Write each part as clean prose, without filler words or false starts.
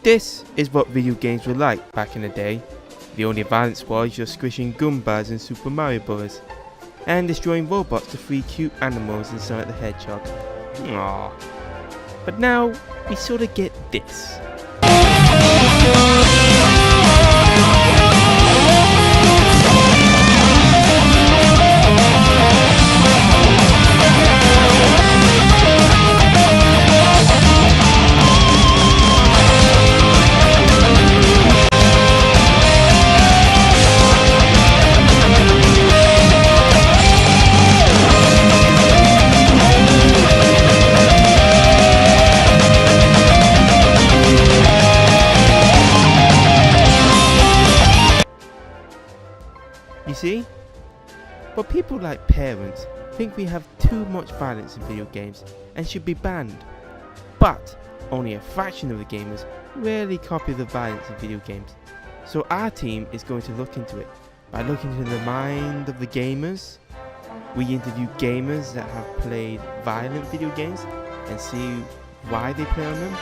This is what video games were like back in the day. The only violence was just squishing Goombas in Super Mario Bros. And destroying robots to free cute animals in Sonic the Hedgehog. Aww. But now, we sort of get this. You see? But people like parents think we have too much violence in video games and should be banned. But only a fraction of the gamers rarely copy the violence in video games. So our team is going to look into it by looking into the mind of the gamers. We interview gamers that have played violent video games and see why they play on them.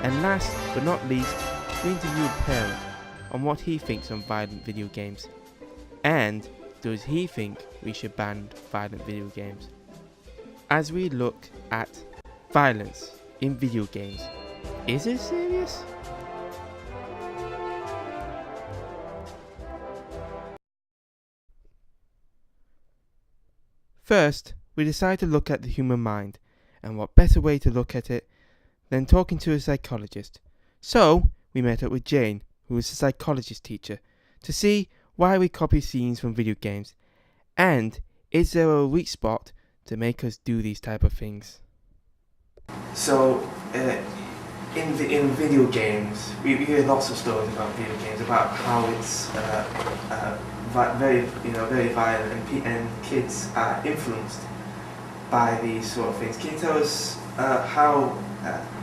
And last but not least, we interview a parent on what he thinks on violent video games. And does he think we should ban violent video games? As we look at violence in video games, is it serious? First, we decide to look at the human mind, and what better way to look at it than talking to a psychologist. So, we met up with Jane, who is a psychologist teacher, to see why we copy scenes from video games, and is there a weak spot to make us do these type of things. So, in video games, we hear lots of stories about video games, about how it's very violent, and kids are influenced by these sort of things. Can you tell us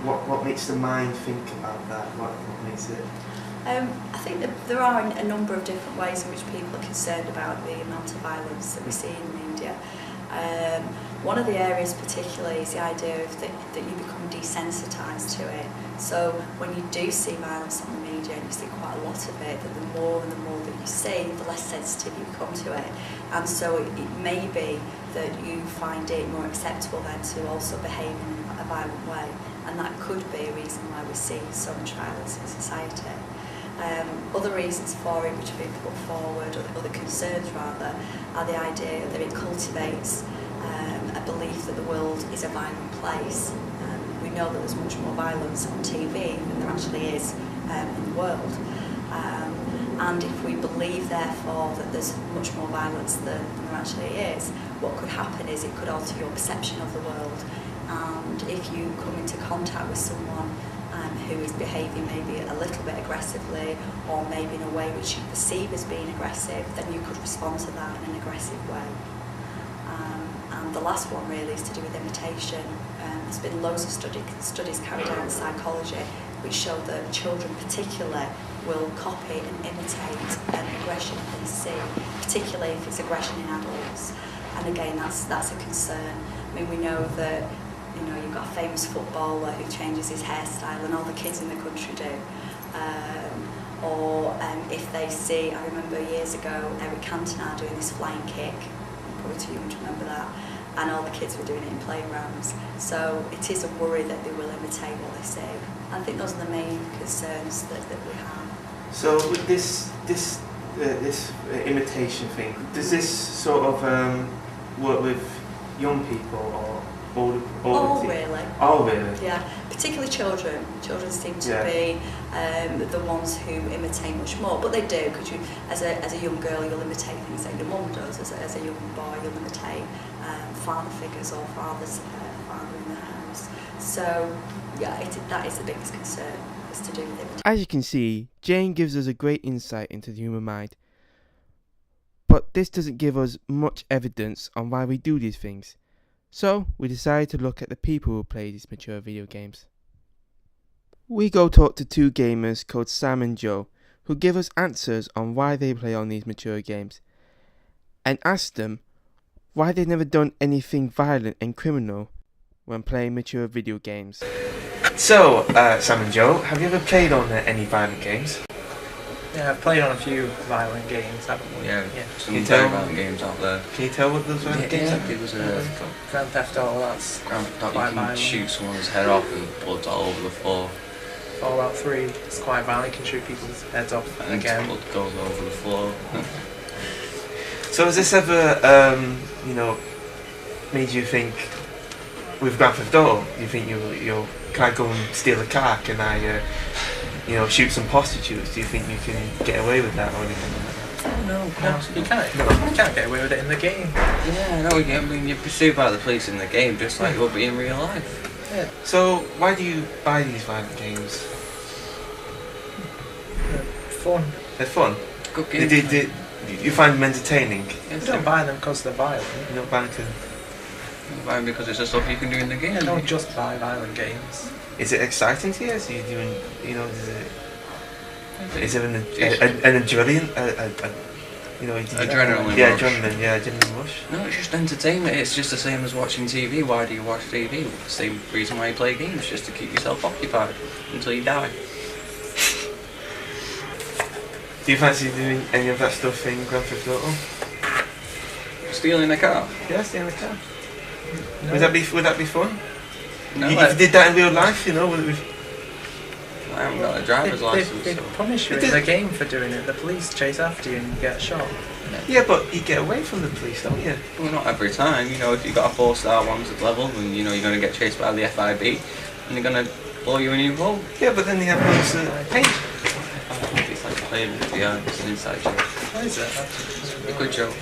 what makes the mind think about that? What makes it? I think that there are a number of different ways in which people are concerned about the amount of violence that we see in the media. One of the areas particularly is the idea of that you become desensitised to it. So when you do see violence on the media, and you see quite a lot of it, that the more that you see, the less sensitive you become to it. And so it may be that you find it more acceptable then to also behave in a violent way. And that could be a reason why we see so much violence in society. Other reasons for it which have been put forward, or other concerns rather, are the idea that it cultivates a belief that the world is a violent place. We know that there's much more violence on TV than there actually is in the world. And if we believe therefore that there's much more violence than there actually is, what could happen is it could alter your perception of the world. And if you come into contact with someone who is behaving maybe a little bit aggressively, or maybe in a way which you perceive as being aggressive, then you could respond to that in an aggressive way. And the last one really is to do with imitation. There's been loads of studies carried out in psychology which show that children particularly will copy and imitate aggression that they see, particularly if it's aggression in adults. And again, that's a concern. I mean, we know that you've got a famous footballer who changes his hairstyle, and all the kids in the country do. Or if they see, I remember years ago, Eric Cantona doing this flying kick, probably too young to remember that, and all the kids were doing it in playgrounds. So it is a worry that they will imitate what they see. I think those are the main concerns that we have. So with this imitation thing, does this sort of work with young people or older people? Really. Oh, really? Yeah, particularly children. Children seem to be the ones who imitate much more, but they do, because you, as a young girl, you'll imitate things that your mum does. As a young boy, you'll imitate father figures or father in the house. So, yeah, that is the biggest concern, is to do with imitation. As you can see, Jane gives us a great insight into the human mind. But this doesn't give us much evidence on why we do these things. So, we decided to look at the people who play these mature video games. We go talk to two gamers called Sam and Joe, who give us answers on why they play on these mature games, and ask them why they've never done anything violent and criminal when playing mature video games. So, Sam and Joe, have you ever played on any violent games? Yeah, I've played on a few violent games, haven't we? Yeah, Can some you very tell- violent games out there. Can you tell what those violent games are? It was Grand Theft Auto, that's Grand Theft Auto, quite you can violent. shoot someone's head off and blood's all over the floor. Fallout 3, it's quite violent, you can shoot people's heads off And again. blood goes over the floor. So has this ever, made you think, with Grand Theft Auto, you think can I go and steal a car? Can I, shoot some prostitutes? Do you think you can get away with that or anything like that? No, you can't. No. You can't get away with it in the game. Yeah, no, I mean, you're pursued by the police in the game just like you would be in real life. Yeah. So why do you buy these violent games? Fun. They're fun. Good game. You find them entertaining? You don't buy them because they're violent. You're not buying them. Because it's the stuff you can do in the game. You don't just buy violent games. Is it exciting to you? Is you doing, is there an adrenaline? Adrenaline Yeah, rush. adrenaline rush. No, it's just entertainment. It's just the same as watching TV. Why do you watch TV? The same reason why you play games, just to keep yourself occupied until you die. Do you fancy doing any of that stuff in Grand Theft Auto? Stealing a car? Yeah, stay in the car. No. Would that be fun? No, If you did that in real life, would it be? I haven't got a driver's license. They So. punish you in the game for doing it. The police chase after you and you get shot. Yeah, but you get away from the police, don't you? Well, not every time. If you've got a 4-star wanted level and you're going to get chased by the FIB and they're going to blow you in your hole. Yeah, but then they have loads of paint. It's like playing with the it's an inside joke. What is it? A good joke.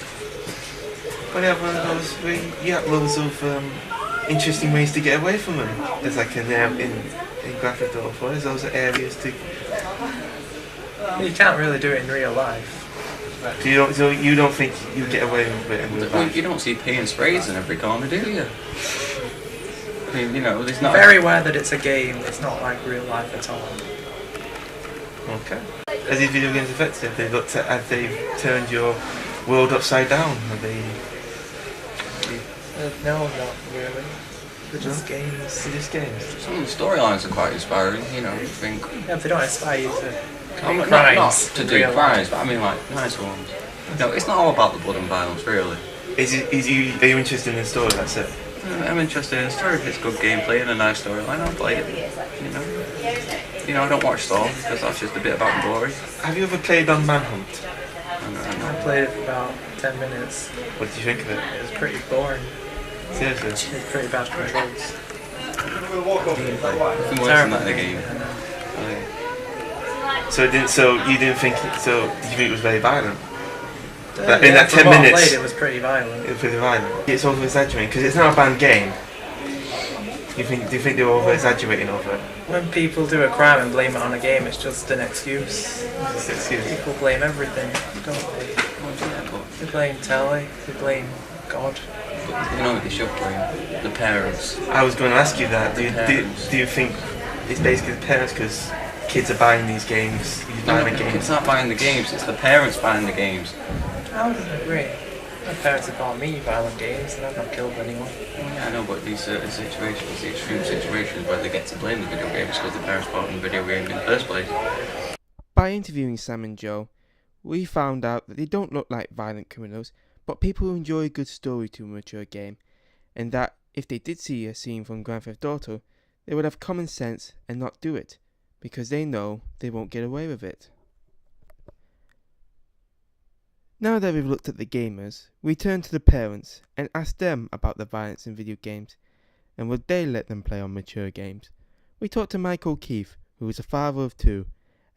But they have one of those where you have loads of interesting ways to get away from them. There's like in Grand Theft Auto 4, there's those areas to. You can't really do it in real life. So you don't think you get away with it in real life? You don't see pee and sprays in every corner, do you? I mean, there's not. Very aware that it's a game. It's not like real life at all. Okay. Has these video games affected? Have they turned your world upside down? Have they? No, not really. They're just games. They're just games. Some of the storylines are quite inspiring. You think. Yeah, but they don't inspire you to commit Not crimes. to in do real crimes, life. but I mean like nice ones. No, it's not all about the blood and violence, really. Are you interested in the story? That's it. I'm interested in the story. If it's good gameplay and a nice storyline, I'll play it. I don't watch Saw because that's just a bit about glory. Have you ever played on Manhunt? I played it for about 10 minutes. What did you think of it? It was pretty boring. Seriously? It was pretty bad controls. Nothing worse than that in a game. So did you think it was very violent? But in Yeah, that from 10 what I minutes, played, it was pretty violent. it was pretty violent. It's over exaggerating because it's not a banned game. Do you think they were over exaggerating over it? When people do a crime and blame it on a game, it's just an excuse. It's an excuse. People blame everything, don't they? They blame telly, they blame God. They should blame the parents. I was going to ask you that. Do parents. you think it's basically the parents because kids are buying these games, these violent games? Kids aren't buying the games, it's the parents buying the games. I wouldn't agree. My parents have bought me violent games and I've not killed anyone. Yeah, I know, but these certain situations, the extreme situations where they get to blame the video games because the parents bought them the video game in the first place. By interviewing Sam and Joe, we found out that they don't look like violent criminals, but people who enjoy a good story to a mature game, and that if they did see a scene from Grand Theft Auto, they would have common sense and not do it, because they know they won't get away with it. Now that we've looked at the gamers, we turn to the parents and ask them about the violence in video games, and would they let them play on mature games. We talked to Mike O'Keefe, who is a father of 2,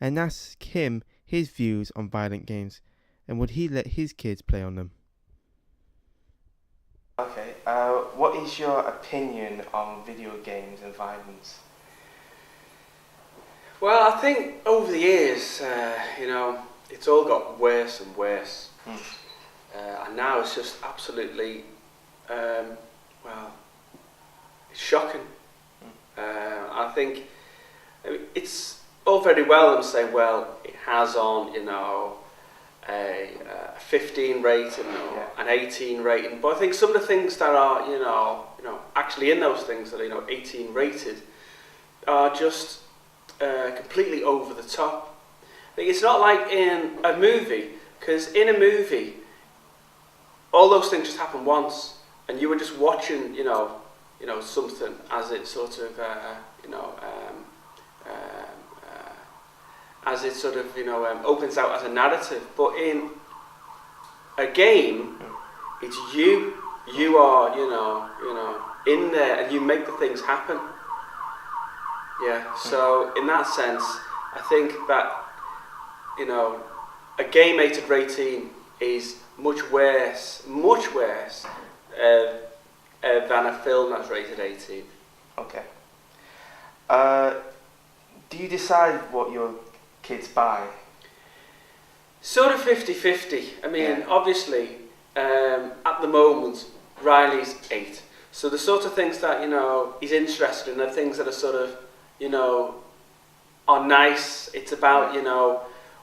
and asked him his views on violent games, and would he let his kids play on them. Okay, what is your opinion on video games and violence? Well, I think over the years, it's all got worse and worse. And now it's just absolutely, it's shocking. I think it's all very well them saying, well, it has on, a 15 rating or an 18 rating, but I think some of the things that are, actually in those things that are, 18 rated, are just completely over the top. Like, it's not like in a movie, because in a movie, all those things just happen once, and you were just watching, something as it sort of, as it sort of, opens out as a narrative. But in a game, it's you. You are, in there, and you make the things happen. Yeah. So in that sense, I think that, a game rated is much worse than a film that's rated 18. Okay. Do you decide what your kids buy? Sort of 50-50. I mean, obviously, at the moment, Riley's 8. So the sort of things that, he's interested in are things that are sort of, are nice. It's about,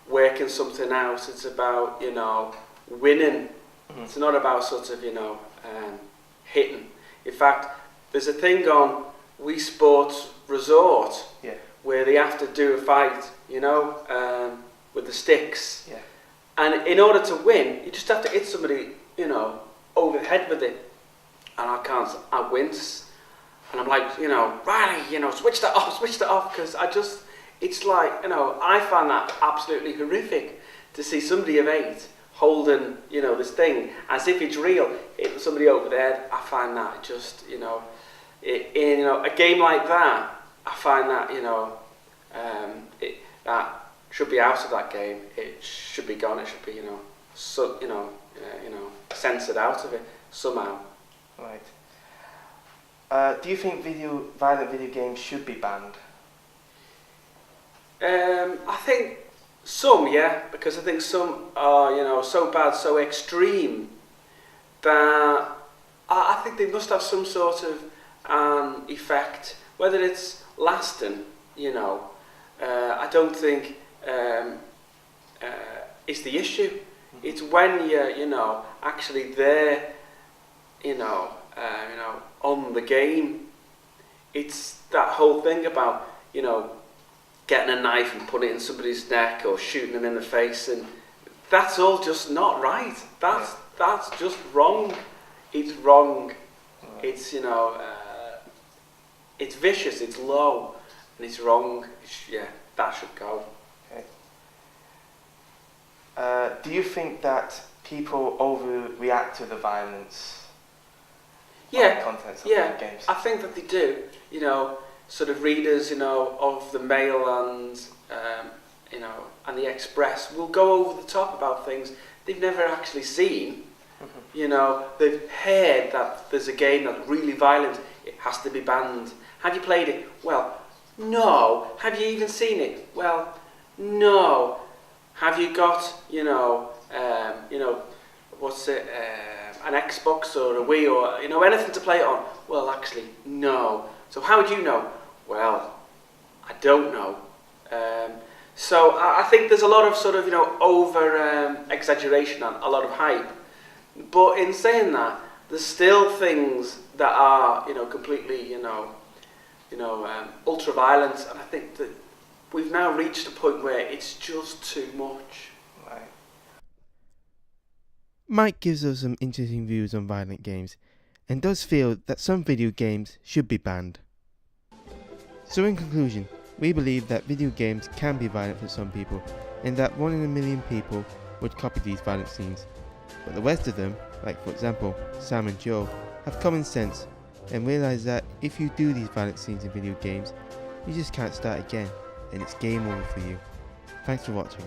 working something out. It's about, winning. Mm-hmm. It's not about sort of, hitting. In fact, there's a thing on Wii Sports Resort where they have to do a fight, with the sticks. Yeah. And in order to win, you just have to hit somebody, over the head with it. And I wince. And I'm like, Riley, switch that off, because it's like, I find that absolutely horrific to see somebody of 8 holding, this thing as if it's real, hitting somebody over the head. I find that just, in a game like that, I find that, that should be out of that game. It should be gone. It should be, censored out of it somehow. Right. Do you think violent video games should be banned? I think some, because I think some are, so bad, so extreme that I think they must have some sort of effect, whether it's lasting, I don't think is the issue. It's when you're, actually there, on the game. It's that whole thing about, getting a knife and putting it in somebody's neck or shooting them in the face, and that's all just not right. That's just wrong. It's wrong. It's it's vicious. It's low, and it's wrong. That should go. Okay. Do you think that people overreact to the violence? Contents of video games? I think that they do. Sort of readers, of the Mail and and the Express will go over the top about things they've never actually seen. Mm-hmm. They've heard that there's a game that's really violent. It has to be banned. Have you played it? Well, no. Have you even seen it? Well, no. Have you got, what's it? An Xbox or a Wii or anything to play it on? Well, actually, no. So how would you know? Well, I don't know. So I think there's a lot of sort of over exaggeration and a lot of hype. But in saying that, there's still things that are completely ultra violent, and I think that we've now reached a point where it's just too much. Right. Mike gives us some interesting views on violent games, and does feel that some video games should be banned. So in conclusion, we believe that video games can be violent for some people, and that 1 in a million people would copy these violent scenes. But the rest of them, like for example Sam and Joe, have common sense and realise that if you do these violent scenes in video games, you just can't start again, and it's game over for you. Thanks for watching.